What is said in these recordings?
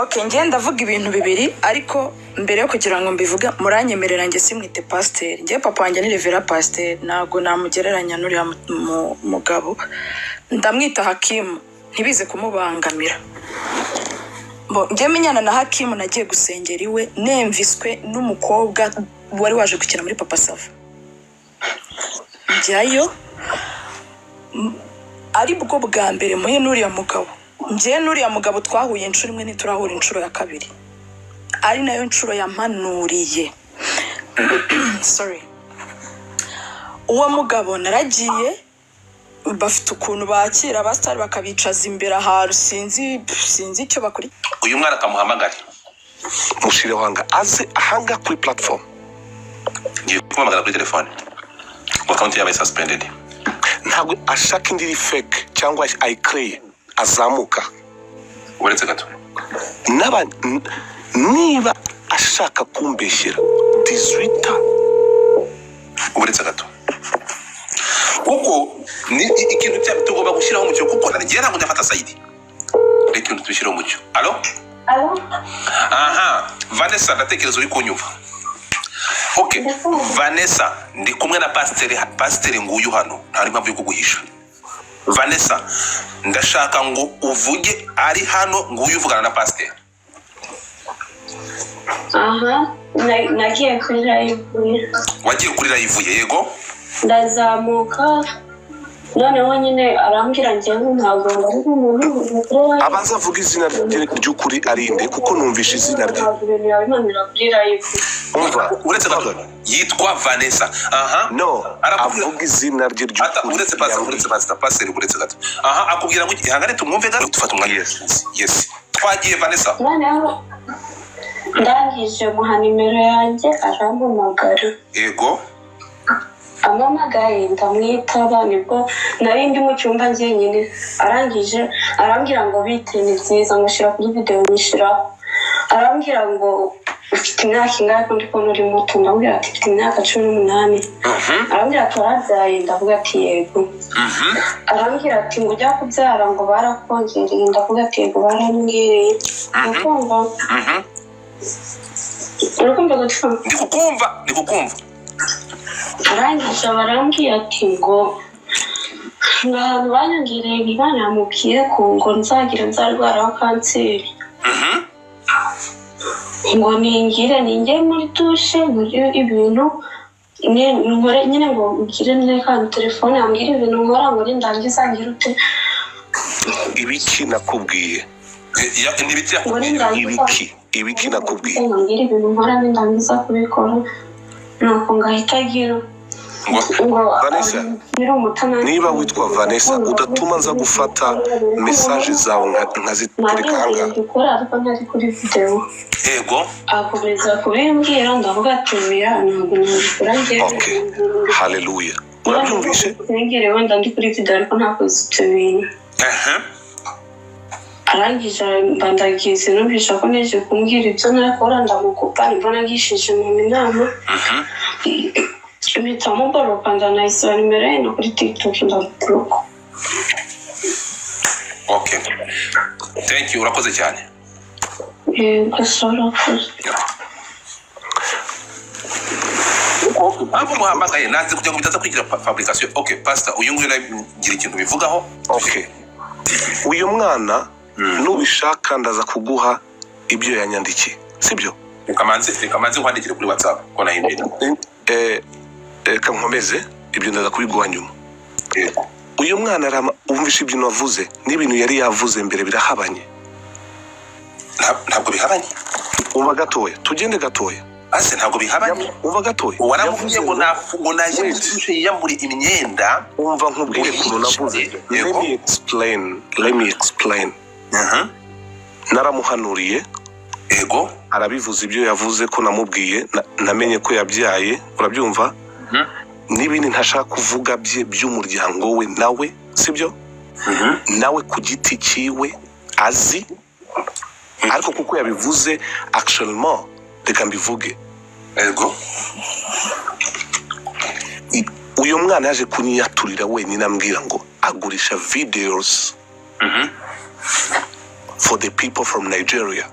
Okay, ngiye ndavuga ibintu bibiri ariko mbere yo kugira ngo mbivuge muranyemerera nge simwite pasteur. Ngiye papa wanjye ni Revera Pasteur, nago namugereranya n'uriya mugabo. Ndamwita Hakimu, ntibize kumubangamira. Ngiye menyana na Hakimu nagiye gusengera iwe nemviswe n'umukobwa wari waje gukina muri Papa Sava. Njyayo ari bwo bwa mbere muhe n'uriya mugabo. Ngiye n'uriya mugabo twahuye inshuro imwe ntiturahura inshuro ya kabiri. Ari nayo nshuro yampanuriye. Sorry. Uwo mugabo naragiye bafite ukuntu bakira abastari bakabicaza imbere ahantu sinzi icyo bakuri. Uyu mwana akamuhamagara mushire wanga aze ahanga kuri platform. Ngiye kumuhamagara kuri telefone. Account yawe suspended. Ntabwo ashaka indiri fake cyangwa ayiclay azamuka. Uretse gato. Niba ashaka kumbeshyira 18 uretse gato. Kuko ni ikintu tugomba gushyiraho umucyo kuko nagiye ntabwo ndafata side. Reka tubishyiraho umucyo. Allo? Aha, Vanessa ndatekereza uri kunyumva. Okay, Vanessa ndi kumwe na pasteur nguyu hano ntari mpamvu yo kuguhisha. Vanessa ndashaka ngo uvuge ari hano nguyu uvugana na pasteur. Aha, nagiye kuri live. Wagiye kuri live yego? Ndazamuka noneho nyine arambwira njye ntabwo ari umuntu abanza avuga izina ry'ukuri arinde kuko numvisha izina rye. Uretse gato yitwa Vanessa. Aha no avuga izina rye ry'ukuri. Uretse pastor uretse gato. Aha akubwira ngo ihangane tumwumve gato dufata umwanya. Yes twagiye Vanessa. Noneho ndangije muha nimero yanjye arampamagara. Yego amamagaye ndamwitaba nibwo nari ndi mu cyumba njyenyine arangije arambwira ngo bite ni byiza ngushira kuri video nyishira arambwira ngo ufite imyaka ingahe kundi ko uri muto ndambwira ati mfite imyaka 18 arambwira ko arabyaye ndavuga ati yego arambwira ati ngo ujya kubyara ngo barakongereye ndavuga ati yego barambwiriye ukumva ndikukumva arangije barambwiye ati ngo ahantu banyongereye ntibanyamubwiye ko ngo nzagira nzarwaraho kanseri. Ngo ninjye muri dushe muri ibintu nkore nyine ngo ngire n'ekana telefone ambwira ibintu nkora ngo ndangiza ngira ute ibiki nakubwiye ibiki nakubwiye ngira ibintu nkora ndangiza kubikora nuko ngahita agira Vanessa, niba witwa Vanessa udatuma nza gufata message zawe nkazitereka hanga. Yego akomeza kubimbwira ndavuga ati mira ntabwo nabikora njye. Okay, hallelujah. Urabyumvishe? Ngerewe wenda ndi kuri video ariko ntakoze ibyo bintu. Arangije mbandagize numvisha ko neje kumbwira ibyo nakora ndamukupa mbona ngishije mu inama. Mpita muboroka ndanayisaba nimero ye no kuri TikTok ndablock. Okay. Thank you, urakoze cyane. Gasoro koze. Abo muhamagaye naze kujya kubitaza kwigira fabrication. Okay, pastor uyu nguyu nagira ikintu bivugaho. Okay. Uyu mwana nubishaka ndaza kuguha ibyo yanyandikiye. Sibyo? Kamanze nkwandikire kuri WhatsApp ko nahimbira. Kankomeze ibyo ndaza kubiguha nyuma. Uyu mwana umvisha ibyo navuze n'ibintu yari yavuze mbere birahabanye. Ntabwo bihabanye. Umva gatoya, tugende gatoya. Ase ntabwo bihabanye. Umva gatoya. Waravuze ngo naje mutushe yiyambure imyenda. Umva nkubwire ukuntu navuze. Let me explain. Naramuhanuriye. Ego arabivuze ibyo yavuze ko namubwiye namenye ko yabyaye urabyumva. N'ibindi ntashaka kuvuga by'umuryango we nawe sibyo? Nawe ku giti ciwe azi ariko kuko yabivuze actuellement reka mbivuge. Ego uyu mwana yaje kunyaturira wenyine ambwira ngo agurisha videos for the people from Nigeria.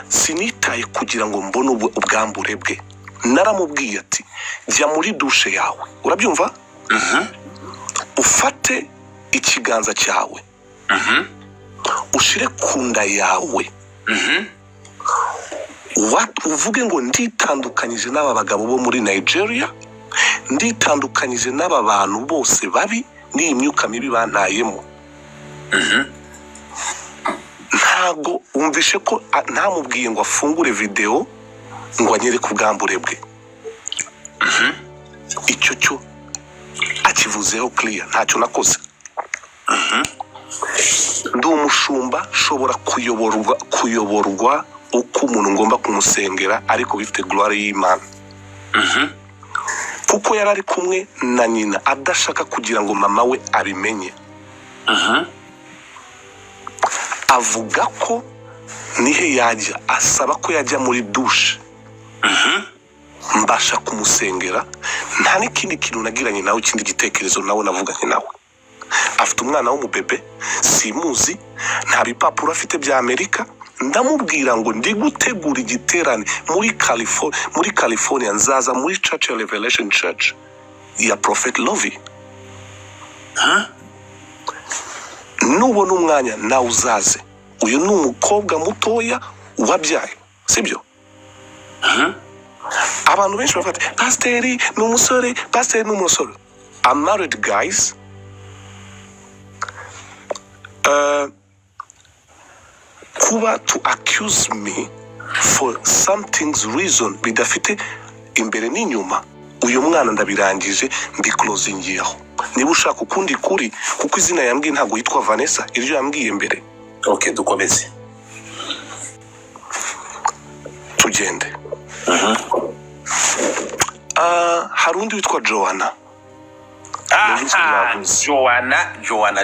sinitaye kugira ngo mbone ubwambure bwe. Naramubwiye ati jya muri dushe yawe, urabyumva, ufate ikiganza cyawe ushire ku nda yawe, uvuge ngo nditandukanyije n'aba bagabo bo muri Nigeria, nditandukanyije n'aba bantu bose babi n'iyi myuka mibi bantayemo. Ntago wumvishe ko ntamubwiye ngo afungure video ngo anyere ku bwambure bwe. Icyo cyo akivuzeho clear, ntacyo nakoze. Ndi umushumba, shobora kuyoborwa uko umuntu ngomba kumusengera ariko bifite gloire y'Imana. Kuko yari ari kumwe na nyina adashaka kugira ngo mama we abimenye. Avuga ko nihe yajya, asaba ko yajya muri dushe. Mbasha kumusengera, nta n'ikindi kintu nagiranye nawe, ikindi gitekerezo nawe navuganye nawe. Afite umwana w'umubebe, simuzi, nta bipapuro afite bya Amerika. Ndamubwira ngo ndi gutegura igiterane muri California, nzaza muri Church of Revelation Church ya Prophet Lovey. Nubona umwanya nawe uzaze. Uyu ni umukobwa mutoya wabyaye, sibyo? Abantu benshi bafata pasteri ni umusore, pasteri ni umusore. I'm married, guys. Kuba to accuse me for something's reason bidafite imbere n'inyuma, uyu mwana ndabirangije, mbi closing yaho. Niba ushaka ukundi kuri, kuko izina yambwiye ntago yitwa Vanessa, iryo yambwiye mbere. Okay, dukomeze. Tugende. Hari undi witwa Joanna.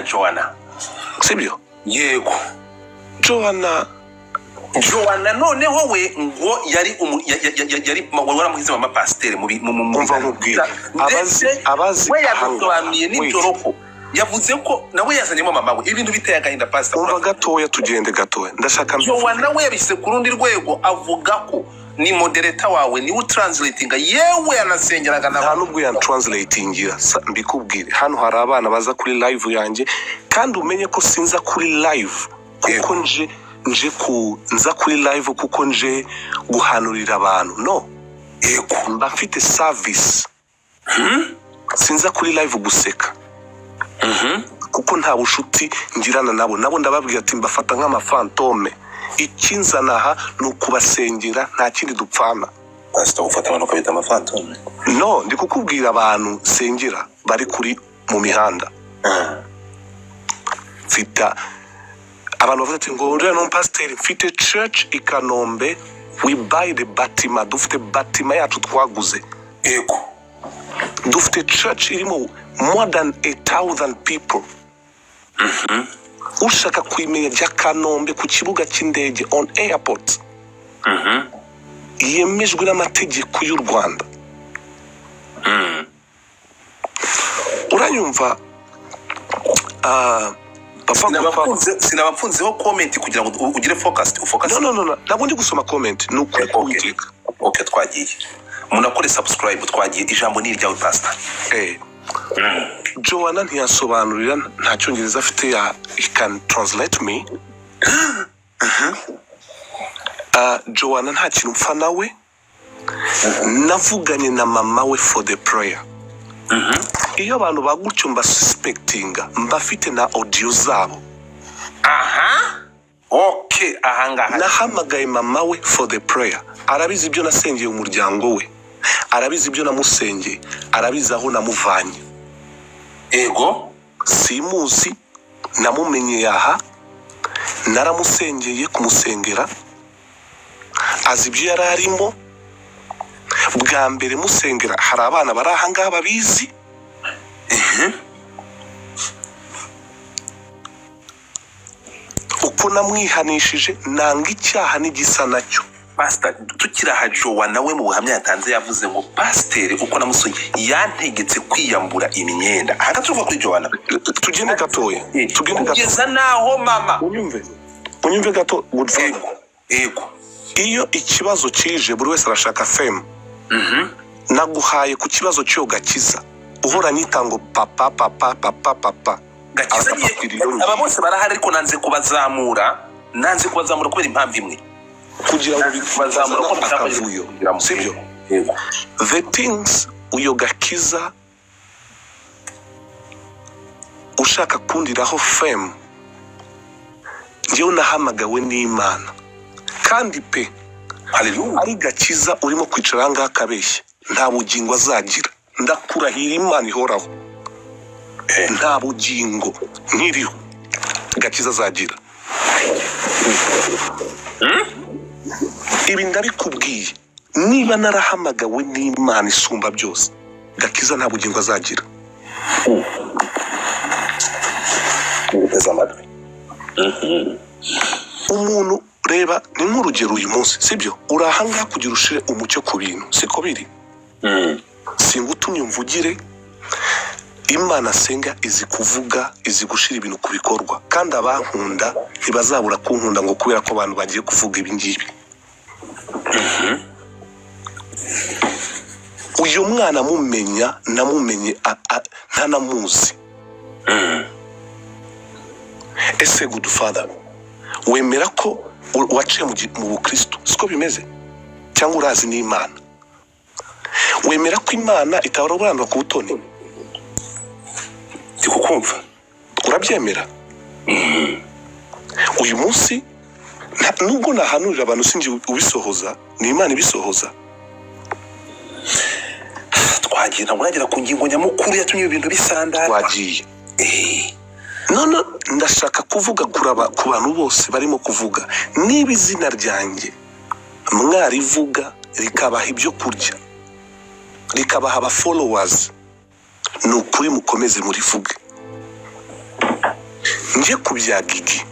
Joanna. Sibyo? Yego. Joanna noneho we ngo yari waramuhize mama pasiteri mu umva nkubwira abazi we yadusobanuye n'ijoro yavuze ko nawe yazanyemo mama we ibintu biteye agahinda pastor. Umva gatoya, tugende gatoya, ndashaka Joanna we yabise ku rundi rwego, avuga ko ni moderator wawe, ni utranslatinga, yewe anasengeraga nabo. Nta nubwo yantranslatingira, mbikubwire. Hano hari abana baza kuri live yanjye, kandi umenye ko sinza kuri live kuko nza kuri live kuko nje guhanurira abantu. No, mba mfite service. Sinza kuri live guseka. Kuko nta bushuti ngirana nabo ndababwira ati mbafata nk'amafantome. Ikinzana aha ni ukubasengera, nta kindi dupfana. Pastor ufata abantu ukabita amafantome? No, ndi kukubwira abantu sengera bari kuri mu mihanda. Fita abantu bavuga ati ngo uriya no pastor, mfite church i Kanombe, we buy the batima, dufite batima yacu twaguze. Yego. Dufite church irimo more than 1,000 people. Ushaka kwimenya jya Kanombe ku kibuga cy'indege on airport. Yemejwe n'amategeko y'u Rwanda. Uranyumva? Sinabapfunzeho comment kugira ngo ugire focus. No, ntabwo ndi gusoma comment, nuko kuyitika. Okay, twagiye. Munakore subscribe, twagiye. Ijambo ni iryawe pastor. Joanna ntiyasobanurira, nta cyongereza afite he can translate me. Joanna nta kintu mpfa nawe. Navuganye na mama we for the prayer. Iyo abantu bagutyo mba suspectinga, mbafite na audio zabo. Okay, ahangaha nahamagaye mama we for the prayer. Arabizi ibyo nasengeye umuryango we, arabizi ibyo namusengeye, arabizi aho namuvanye. Ego simuzi, namumenye yaha, naramusengeye kumusengera, azi ibyo yari arimo. Bwa mbere musengera hari abana bari ahangaha babizi. Uko namwihanishije nanga icyaha n'igisa nacyo. Pastor, tukiraha Joanna we mu buhamya yatanze yavuze ngo pasteur uko namusoye yantegetse kwiyambura imyenda. Aha tuvuga kuri Joanna. Tugende gatoya. Kugeza naho mama unyumve unyumve gato Godfather. Yego. Iyo ikibazo kije buri wese arashaka fame. Naguhaye ku kibazo cyo Gakiza uhora nitango papa Gakiza aba bose barahari ariko nanze kubazamura kubera impamvu imwe kugira ngo bazamura ko bakavuyo sibyo. The things uyo Gakiza ushaka kundiraho fame njyewe nahamagawe n'Imana kandi pe haleluya ari Gakiza urimo kwicara ngaha kabeshya nta bugingo azagira ndakurahira Imana ihoraho nta bugingo nkiriho Gakiza azagira ibi ndabikubwiye niba narahamagawe n'Imana isumba byose Gakiza nta bugingo azagira. Umuntu reba ni nk'urugero uyu munsi sibyo urahanga kugira ushire umucyo ku bintu siko biri. Singutumye mvugire Imana senga izi kuvuga izi gushira ibintu kubikorwa kandi abankunda ntibazabura kunkunda ngo kubera ko abantu bagiye kuvuga ibi ngibi. Uyu mwana mumenya namumenye ntanamuzi. Ese Godfather wemera ko waciye mu Bukristo siko bimeze cyangwa urazi n'Imana? Wemera ko Imana itarobanura ku butoni? Ndikukumva urabyemera? Uyu munsi nubwo nahanurira abantu sinzi ubisohoza ni Imana ibisohoza. Twagira muragera ku ngingo nyamukuru yatumye ibintu bisandara. Twagiye none ndashaka kuvuga ku bantu bose barimo kuvuga niba izina ryanjye mwarivuga rikabaha ibyo kurya rikabaha aba followers nukuri mukomeze murivuge. Nje kubya Gigi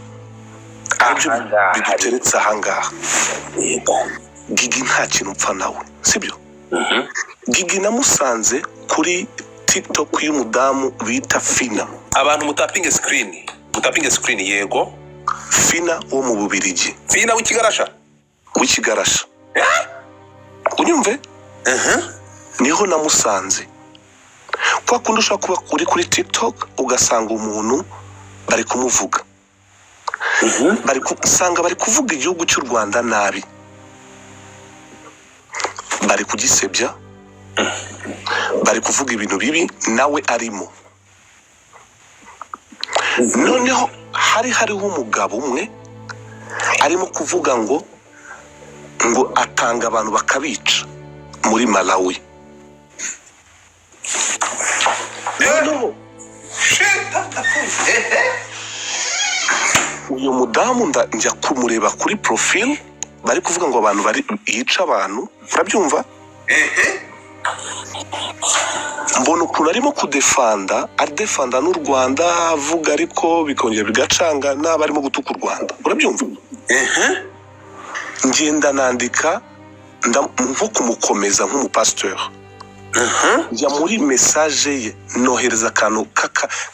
abyo biduteretse ahangaha. Gigi nta kintu mpfa nawe sibyo. Gigi namusanze kuri TikTok y'umudamu bita Fina. Abantu mutapinge screen yego. Fina wo mu Bubiligi. Fina w'ikigarasha. Unyumve? Niho namusanze. Kwa kundi ushaka kuba uri kuri TikTok ugasanga umuntu bari kumuvuga. Bari kuvuga igihugu cy'u Rwanda nabi. Bari kugisebya. Bari kuvuga ibintu bibi nawe arimo. Noneho hariho umugabo umwe arimo kuvuga ngo atanga abantu bakabica muri Malawi. Uyu mudamu njya kumureba kuri profile bari kuvuga ngo abantu bari yica abantu urabyumva. Mbona ukuntu arimo adefanda n'u Rwanda avuga ariko bikongera bigacanga n'abarimo gutuka u Rwanda urabyumva. Ngenda nandika nko kumukomeza nk'umupasteur. Njya muri message ye nohereza akantu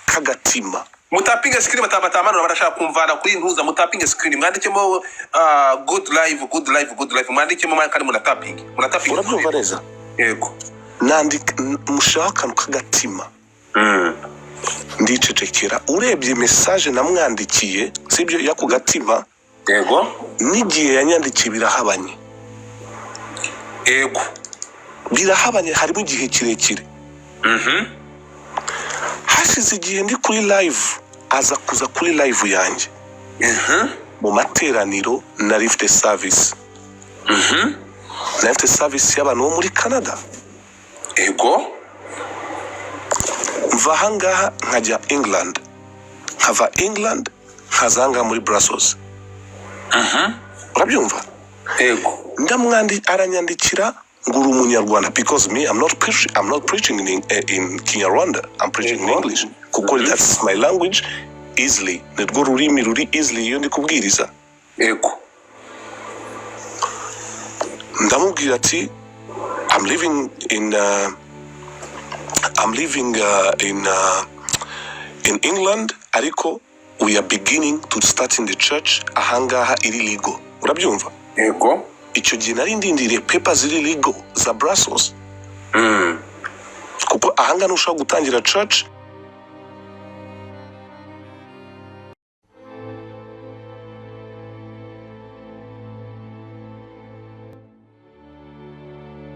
kagatima. Mutapinge screen batamanura barashaka kumvana kuri ntuza mutapinge screen mwandikemo good live mwandikemo kandi munatapinge urabyumva neza. Yego nandika mushaka akantu kagatima. Ndicecekera urebye message namwandikiye sibyo yakugatima. Yego n'igihe yanyandikiye birahabanye. Yego birahabanye harimo igihe kirekire. Hashize igihe ndi kuri live aza kuza kuri live yanjye. Mu materaniro na lift service. Lift service y'abantu bo muri Canada. Yego mva hangaha nkajya England. Nkava England nkazanga muri Brussels. Urabyumva? Yego aranyandikira nguru umunyarwanda because me I'm not preaching in Kinyarwanda. I'm preaching in English kuko that's my language easily. Nerwo rurimi ruri easily iyo ndi kubwiriza. Yego ndamubwira ati I'm living in England ariko we are beginning to start in the church ahangaha iri legal urabyumva yego icyo gihe nari ndindiriye papers iri legal za Brussels kuko ahangaha ntushobora gutangira church